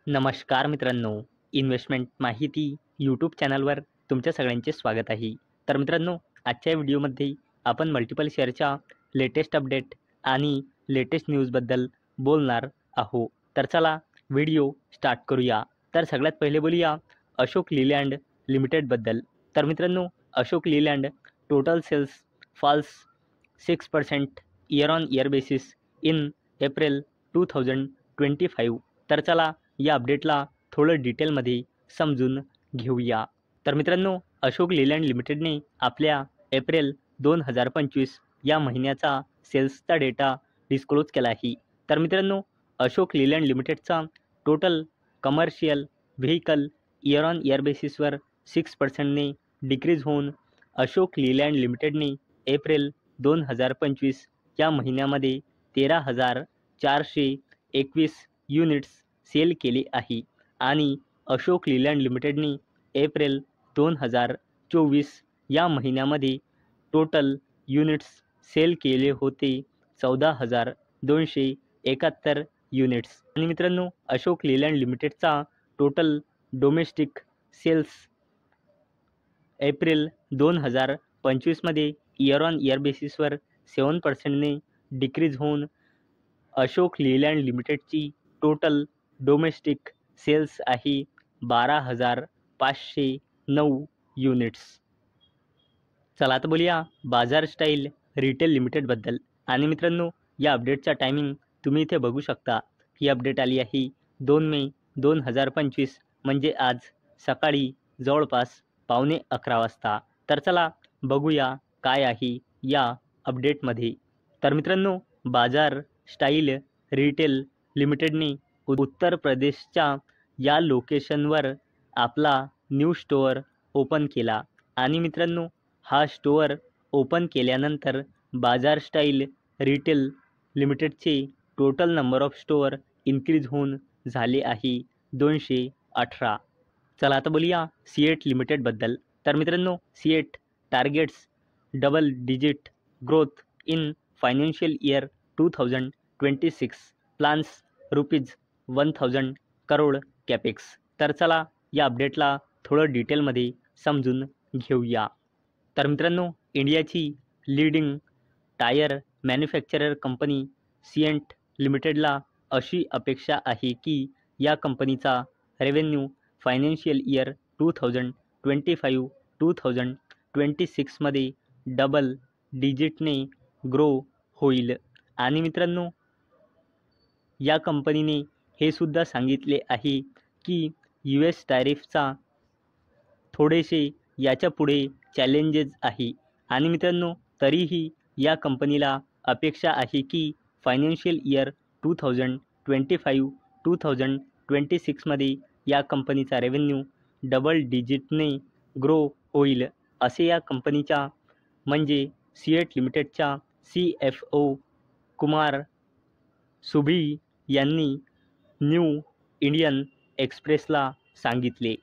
नमस्कार मित्रांनो, इन्व्हेस्टमेंट माहिती यूट्यूब चॅनलवर तुमच्या सगळ्यांचे स्वागत आहे. तर मित्रांनो, आजच्या व्हिडिओमध्ये आपण मल्टिपल शेअरच्या लेटेस्ट अपडेट आणि लेटेस्ट न्यूजबद्दल बोलणार आहोत. तर चला व्हिडिओ स्टार्ट करूया. तर सगळ्यात पहिले बोलूया अशोक लीलँड लिमिटेडबद्दल. तर मित्रांनो, Ashok Leyland total sales falls 6% year on year basis in April 2025. तर चला या अपडेटला थोडं डिटेलमध्ये समजून घेऊया. तर मित्रांनो, अशोक लीलँड लिमिटेडने आपल्या एप्रिल 2025 या महिन्याचा सेल्सचा डेटा डिस्क्लोज केला आहे. तर मित्रांनो, अशोक लीलँड लिमिटेडचा total commercial vehicle year on year बेसिसवर 6%ने डिक्रीज होऊन अशोक लीलँड लिमिटेडने एप्रिल 2025 या महिन्यामध्ये 13,421 युनिट्स सेल केले आहे आणि अशोक लीलँड लिमिटेडने एप्रिल 2024 या महिन्यामध्ये टोटल युनिट्स सेल केले होते 14,271 युनिट्स. आणि मित्रांनो, अशोक लीलँड लिमिटेडचा टोटल डोमेस्टिक सेल्स एप्रिल 2025मध्ये इयर ऑन इयर बेसिसवर 7%ने डिक्रीज होऊन अशोक लीलँड लिमिटेडची टोटल डोमेस्टिक सेल्स आहे 12,509 युनिट्स. चला आता बोलूया बाजार स्टाईल रिटेल लिमिटेडबद्दल. आणि मित्रांनो, या अपडेटचा टायमिंग तुम्ही इथे बघू शकता. ही अपडेट आली आहे 2 मे 2025 म्हणजे आज सकाळी जवळपास 11:15 वाजता. तर चला बघूया काय आहे या अपडेटमध्ये. तर मित्रांनो, बाजार स्टाईल रिटेल लिमिटेडने उत्तर प्रदेशच्या या लोकेशनवर आपला न्यू स्टोअर ओपन केला. आणि मित्रांनो, हा स्टोअर ओपन केल्यानंतर बाजार स्टाईल रिटेल लिमिटेडचे total number of store increase होऊन झाले आहे 218. चला आता बोलूया सीएट लिमिटेडबद्दल. तर मित्रांनो, CEAT targets double digit growth in financial year 2026, plans ₹1,000 crore capex. तर चला या अपडेटला थोडं डिटेलमध्ये समजून घेऊया. तर मित्रांनो, इंडियाची leading tyre manufacturer company CEAT लिमिटेडला अशी अपेक्षा आहे की या कंपनीचा रेव्हेन्यू फायनान्शियल इयर 2025-2026मध्ये डबल डिजिटने ग्रो होईल. आणि मित्रांनो, या कंपनीने हे सुद्धा सांगितले आहे की US टॅरिफचा थोडेसे याच्या पुढे चॅलेंजेस आहे. आणि मित्रांनो, तरीही या कंपनीला अपेक्षा आहे की फायनान्शियल इयर 2025-2026मध्ये या कंपनीचा रेव्हेन्यू डबल डिजिटने ग्रो होईल, असे या कंपनीच्या म्हणजे सीएट लिमिटेडच्या CFO कुमार सुभी यांनी न्यू इंडियन एक्सप्रेसला सांगितले.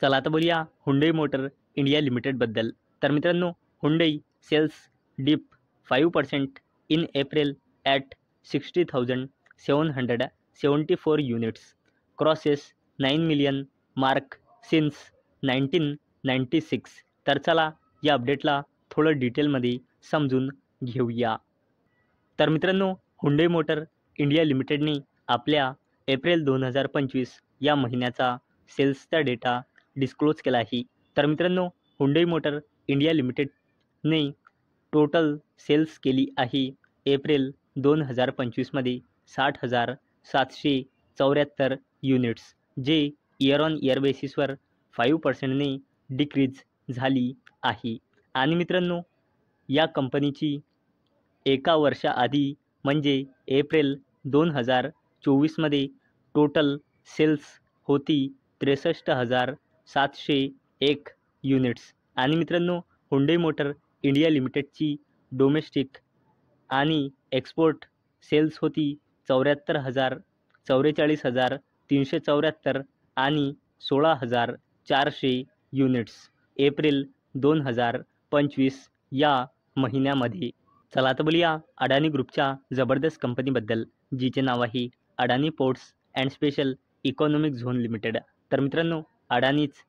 चला आता बोलूया हुंडई मोटर इंडिया लिमिटेडबद्दल. तर मित्रांनो, Hyundai sales dip 5% in April at 60,774 units, crosses 9 million mark since 1996. तर चला या अपडेटला थोडं डिटेलमध्ये समजून घेऊया. तर मित्रांनो, हुंडई मोटर इंडिया लिमिटेडने आपल्या एप्रिल 2025 या महिन्याचा सेल्सचा डेटा डिस्क्लोज केला आहे. तर मित्रांनो, हुंडई मोटर इंडिया लिमिटेडने टोटल सेल्स केली आहे एप्रिल 2025मध्ये 60,774 युनिट्स, जे इयर ऑन इयर बेसिसवर 5%ने डिक्रीज झाली आहे. आणि मित्रांनो, या कंपनीची एका वर्षाआधी म्हणजे एप्रिल 2024मध्ये टोटल सेल्स होती 63,701 युनिट्स. आणि मित्रांनो, हुंडई मोटर इंडिया लिमिटेडची डोमेस्टिक आणि एक्सपोर्ट सेल्स होती 44,374 आणि 16,400 युनिट्स एप्रिल 2025 या महिन्यामध्ये. चला आता बोलूया अडानी ग्रुपच्या जबरदस्त कंपनीबद्दल, जिचे नाव आहे Adani ports and special economic zone limited. तर मित्रांनो, Adani's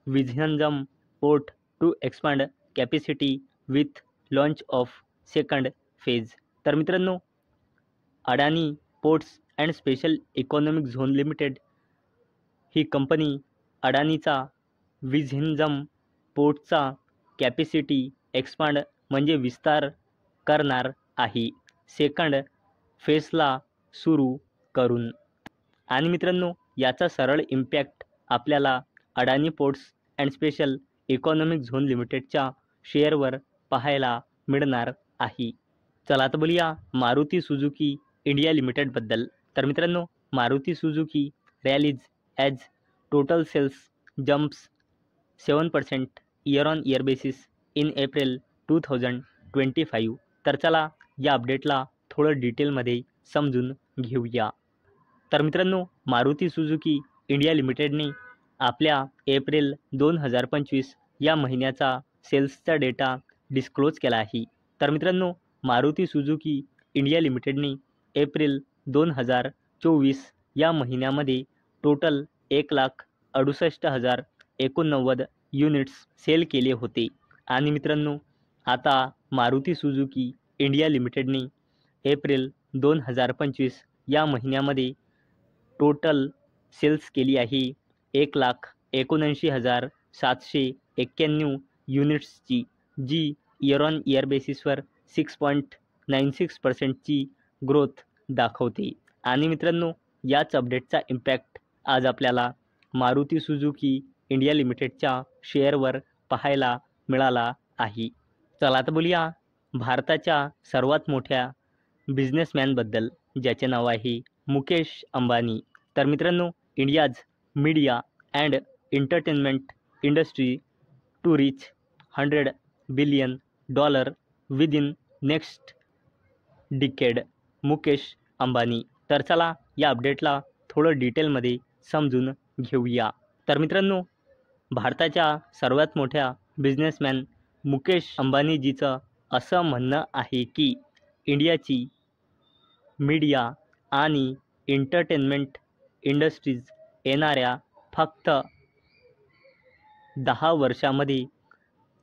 Vizhinjam port to expand capacity with launch of second phase. तर मित्रांनो, Adani ports and special economic zone limited ही कंपनी अडानीचा विझनजम पोर्टचा कॅपॅसिटी एक्सपांड म्हणजे विस्तार करणार आहे सेकंड फेजला सुरू करून. आणि मित्रांनो, याचा सरळ इम्पॅक्ट आपल्याला Adani ports and special economic zone लिमिटेडच्या शेअरवर पाहायला मिळणार आहे. चला आता बोलूया मारुती सुझुकी इंडिया लिमिटेडबद्दल. तर मित्रांनो, Maruti Suzuki rallies as total sales jumps 7% year on year basis in April 2025. तर चला या अपडेटला थोडं डिटेलमध्ये समजून घेऊया. तर मित्रांनो, मारुती सुझुकी इंडिया लिमिटेडने आपल्या एप्रिल 2025 या महिन्याचा सेल्सचा डेटा डिस्क्लोज केला आहे. तर मित्रांनो, मारुती सुझुकी इंडिया लिमिटेडने एप्रिल 2024 या महिन्यामध्ये टोटल 1,68,089 युनिट्स सेल केले होते. आणि मित्रांनो, आता मारुती सुझुकी इंडिया लिमिटेडने एप्रिल 2025 या महिन्यामध्ये टोटल सेल्स केली आहे 1,79,791 युनिट्सची, जी इयर ऑन इयर बेसिसवर 6.96%ची ग्रोथ दाखवते. आणि मित्रांनो, याच अपडेटचा इम्पॅक्ट आज आपल्याला मारुती सुझुकी इंडिया लिमिटेडच्या शेअरवर पाहायला मिळाला आहे. चला आता बोलूया भारताच्या सर्वात मोठ्या बिझनेसमॅनबद्दल, ज्याचे नाव आहे मुकेश अंबानी. तर मित्रांनो, India's media and entertainment industry to reach $100 billion within next decade, Mukesh Ambani. तर चला या अपडेटला थोडं डिटेलमध्ये समजून घेऊया. तर मित्रांनो, भारताच्या सर्वात मोठ्या बिझनेसमॅन मुकेश अंबानीजीचं असं म्हणणं आहे की इंडियाची मीडिया आणि एंटरटेनमेंट इंडस्ट्रीज येणाऱ्या फक्त 10 वर्षामध्ये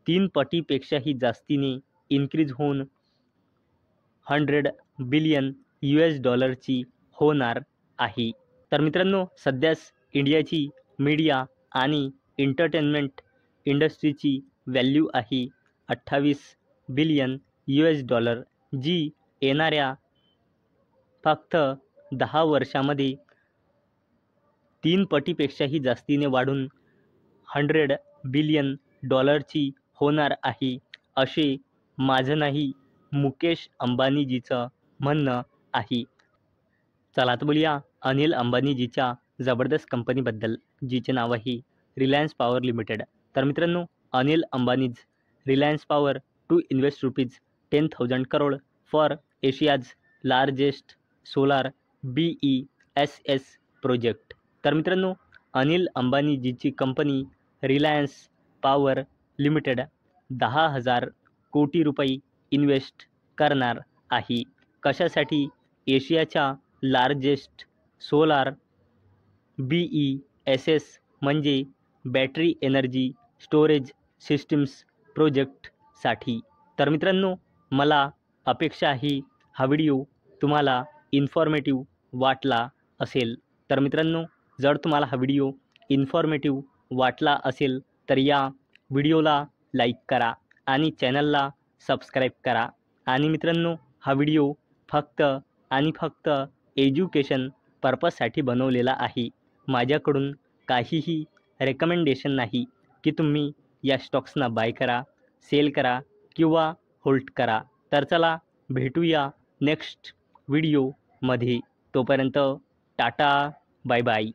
3 पटीपेक्षाही जास्तीने इन्क्रीज होऊन $100 बिलियन होणार आहे. तर मित्रांनो, सध्याच इंडियाची मीडिया आणि एंटरटेनमेंट इंडस्ट्रीची व्हॅल्यू आहे $28 बिलियन, जी येणाऱ्या फक्त 10 वर्षामध्ये 3 पटीपेक्षाही जास्तीने वाढून $100 बिलियन होणार आहे, असे माझं नाही मुकेश अंबानीजीचं म्हणणं आहे. चला आता बोलूया अनिल अंबानीजीच्या जबरदस्त कंपनीबद्दल, जिचे नाव आहे रिलायन्स पॉवर लिमिटेड. तर मित्रांनो, Anil Ambani's Reliance power to invest ₹10,000 crore for Asia's largest solar BESS project. तर मित्रांनो, अनिल अंबानीजीची कंपनी रिलायन्स पॉवर लिमिटेड 10,000 कोटी रुपये इन्व्हेस्ट करणार आहे. कशासाठी? एशियाच्या लार्जेस्ट सोलार BESS म्हणजे बॅटरी एनर्जी स्टोरेज सिस्टीम्स प्रोजेक्टसाठी. तर मित्रांनो, मला अपेक्षा आहे हा व्हिडिओ तुम्हाला इन्फॉर्मेटिव्ह वाटला असेल. तर मित्रांनो, जर तुम्हाला हा व्हिडिओ इन्फॉर्मेटिव्ह वाटला असेल तर या व्हिडिओला लाईक करा आणि चॅनलला सबस्क्राईब करा. आणि मित्रांनो, हा व्हिडिओ फक्त आणि फक्त एज्युकेशन पर्पजसाठी बनवलेला आहे. माझ्याकडून काहीही रेकमेंडेशन नाही की तुम्ही या स्टॉक्सना बाय करा, सेल करा किंवा होल्ड करा. तर चला भेटूया नेक्स्ट व्हिडिओमध्ये. तोपर्यंत टाटा, बाय बाय.